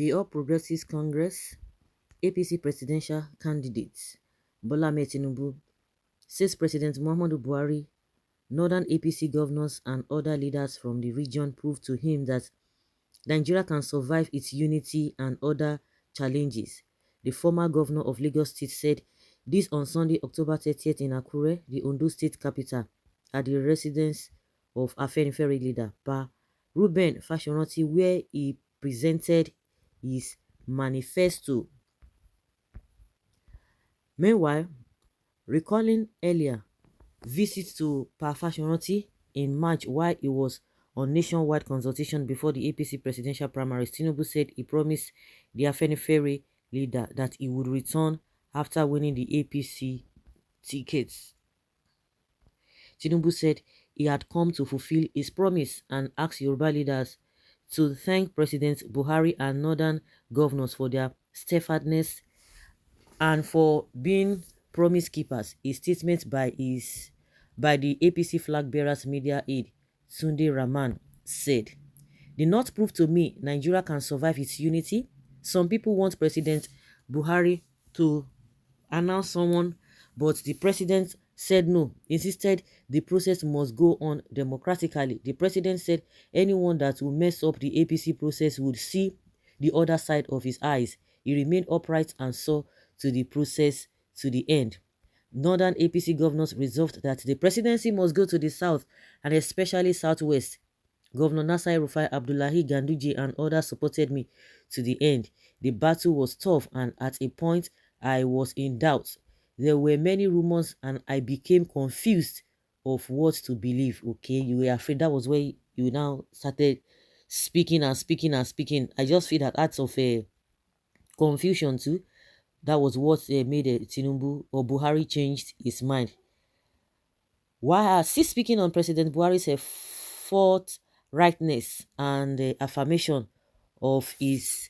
The All Progressives Congress APC presidential candidate Bola Ahmed Tinubu says President Muhammadu Buhari, northern APC governors and other leaders from the region proved to him that Nigeria can survive its unity and other challenges. The former governor of Lagos State said this on Sunday, October 30th in Akure, the Ondo State capital, at the residence of Afenifere leader Pa Reuben Fashoranti, where he presented his manifesto. Meanwhile, recalling earlier visits to Pa Fashoranti in March while he was on nationwide consultation before the APC presidential primaries, Tinubu said he promised the Afenifere leader that he would return after winning the APC tickets. Tinubu said he had come to fulfill his promise and asked Yoruba leaders to thank President Buhari and northern governors for their steadfastness and for being promise keepers. A statement by the APC flag bearers media aide Sunday Rahman said, "The North proved to me Nigeria can survive its unity. Some people want President Buhari to announce someone, but the president said no, insisted the process must go on democratically. The president said anyone that will mess up the APC process would see the other side of his eyes. He remained upright and saw to the process to the end. Northern APC governors resolved that the presidency must go to the south and especially southwest. Governor Nasir Rufai, Abdullahi Ganduje and others supported me to the end. The battle was tough and at a point I was in doubt. There were many rumors and I became confused of what to believe." Okay, you were afraid. That was where you now started speaking and speaking and speaking. I just feel that acts of confusion too. That was what made Tinubu or Buhari changed his mind. While still speaking on President Buhari's forthrightness and affirmation of his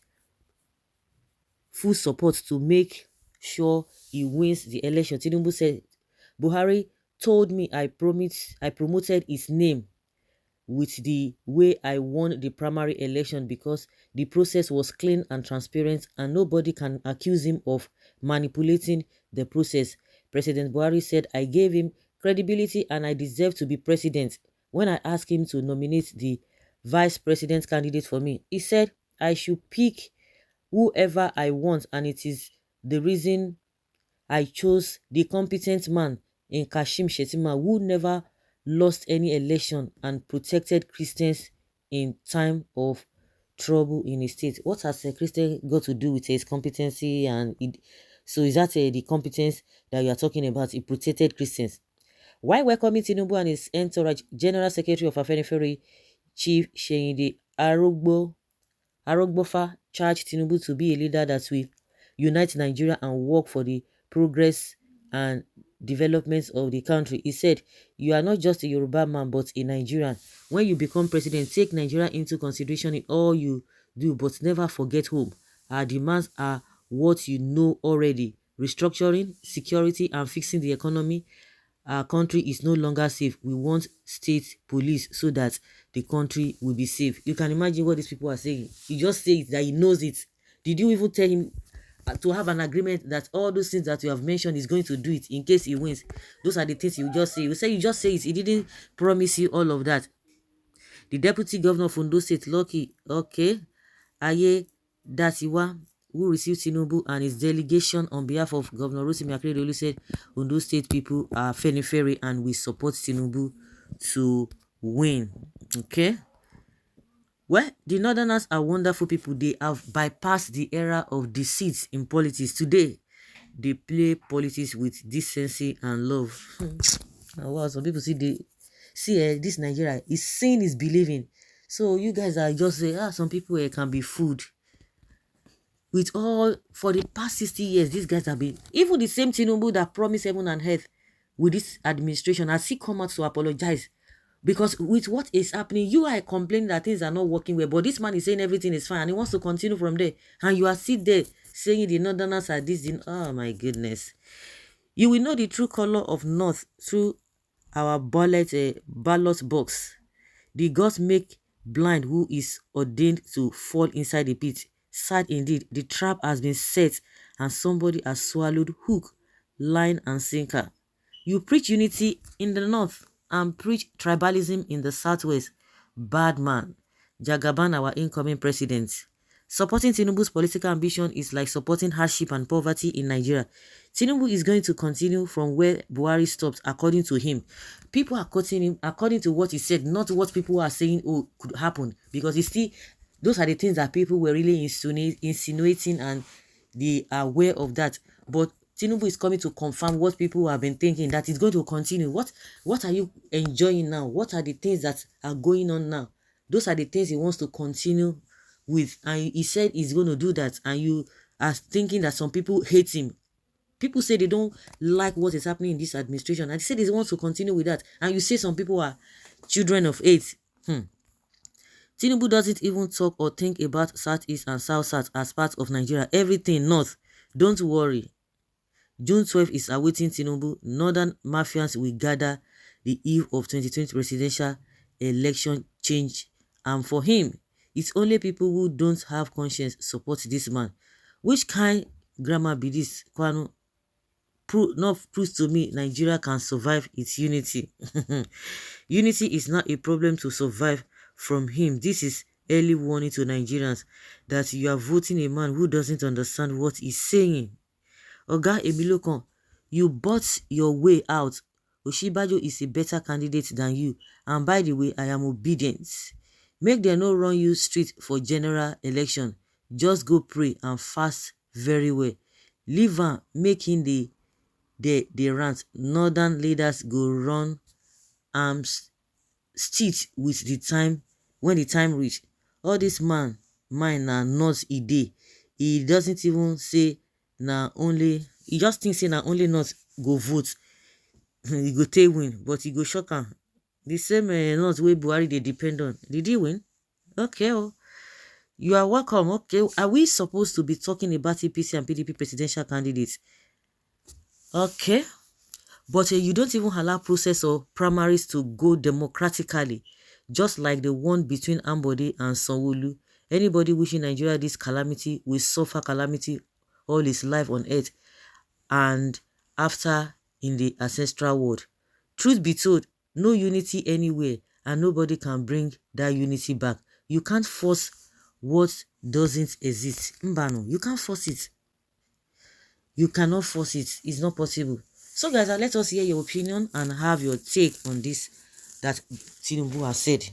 full support to make sure he wins the election, Tinubu said, "Buhari told me I promoted his name with the way I won the primary election because the process was clean and transparent and nobody can accuse him of manipulating the process." President Buhari said, "I gave him credibility and I deserve to be president. When I asked him to nominate the vice president candidate for me, he said I should pick whoever I want, and it is the reason I chose the competent man in Kashim Shettima, who never lost any election and protected Christians in time of trouble in his state." What has a Christian got to do with his competency? So is that the competence that you are talking about? He protected Christians. While welcoming Tinubu and his entourage, General Secretary of Afenifere Chief Sheyinde Arogbofa charged Tinubu to be a leader that will unite Nigeria and work for the progress and development of the country. He said, "You are not just a Yoruba man but a Nigerian. When you become president, take Nigeria into consideration in all you do, but never forget home. Our demands are what you know already: restructuring, security, and fixing the economy. Our country is no longer safe. We want state police so that the country will be safe." You can imagine what these people are saying. He just says that he knows it. Did you even tell him to have an agreement that all those things that you have mentioned is going to do it in case he wins? Those are the things you just say. You just say it. He didn't promise you all of that. The deputy governor of Ondo State, Lucky Aye Datiwa, who received Tinubu and his delegation on behalf of Governor Rotimi Akeredolu, said Ondo State people are Afenifere and we support Tinubu to win. Okay. Well, the Northerners are wonderful people. They have bypassed the era of deceit in politics. Today, they play politics with decency and love. Wow, some people see this Nigeria is seeing is believing. So you guys are just saying, some people can be fooled. With all, for the past 60 years, these guys have been, even the same Tinubu that promised heaven and earth with this administration has he come out to apologize. Because with what is happening, you are complaining that things are not working well, but this man is saying everything is fine and he wants to continue from there. And you are still there saying the Northerners are this. Oh my goodness. You will know the true color of North through our ballot box. The gods make blind who is ordained to fall inside the pit. Sad indeed, the trap has been set and somebody has swallowed hook, line and sinker. You preach unity in the north and preach tribalism in the southwest. Bad man. Jagaban, our incoming president. Supporting Tinubu's political ambition is like supporting hardship and poverty in Nigeria. Tinubu is going to continue from where Buhari stopped, according to him. People are quoting him according to what he said, not what people are saying, oh, could happen. Because you see, those are the things that people were really insinuating and they are aware of that. But Tinubu is coming to confirm what people have been thinking, that it's going to continue. What are you enjoying now? What are the things that are going on now? Those are the things he wants to continue with. And he said he's going to do that. And you are thinking that some people hate him. People say they don't like what is happening in this administration. And they say they want to continue with that. And you say some people are children of 8. Tinubu doesn't even talk or think about Southeast and South-South as part of Nigeria. Everything North. Don't worry. June 12 is awaiting Tinubu. Northern mafians will gather the eve of 2020 presidential election change. And for him, it's only people who don't have conscience support this man. Which kind grammar be this, Kwanu? Not proves to me Nigeria can survive its unity. Unity is not a problem to survive from him. This is early warning to Nigerians that you are voting a man who doesn't understand what he's saying. Oga Emilokan, you bought your way out. Oshibajo is a better candidate than you. And by the way, I am obedient. Make them not run you straight for general election. Just go pray and fast very well. Leave am making the rant. Northern leaders go run arms stitch with the time when the time reach. All this man mine na not e dey. He doesn't even say na only, he just think say na only not go vote. He go take win, but he go shock am. The same not wey Buhari dey depend on. Did he win? Okay, oh. You are welcome. Okay, are we supposed to be talking about APC and PDP presidential candidates? Okay. But you don't even allow process or primaries to go democratically, just like the one between Ambode and Sanwo-Olu. Anybody wishing Nigeria this calamity will suffer calamity all his life on earth and after in the ancestral world. Truth be told, no unity anywhere and nobody can bring that unity back. You can't force what doesn't exist. Mbano, you can't force it. You cannot force it. It's not possible. So guys, let us hear your opinion and have your take on this that Tinubu has said.